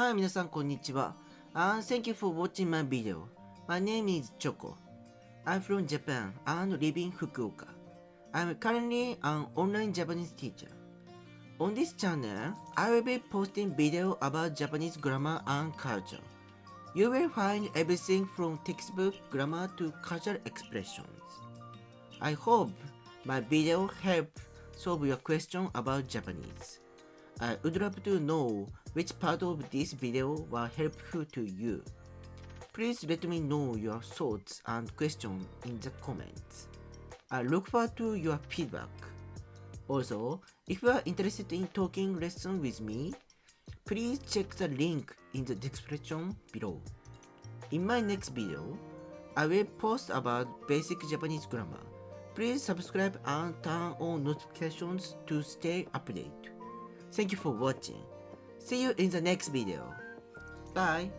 Hi 皆さんこんにちは and thank you for watching my video. My name is Choco. I'm from Japan and live in Fukuoka. I'm currently an online Japanese teacher. On this channel, I will be posting video about Japanese grammar and culture. You will find everything from textbook grammar to casual expressions. I hope my video help solve your question about Japanese. I would love to know which part of this video was helpful to you. Please let me know your thoughts and questions in the comments. I look forward to your feedback. Also, if you are interested in talking lesson with me, please check the link in the description below. In my next video, I will post about basic Japanese grammar. Please subscribe and turn on notifications to stay updated. Thank you for watching. See you in the next video. Bye.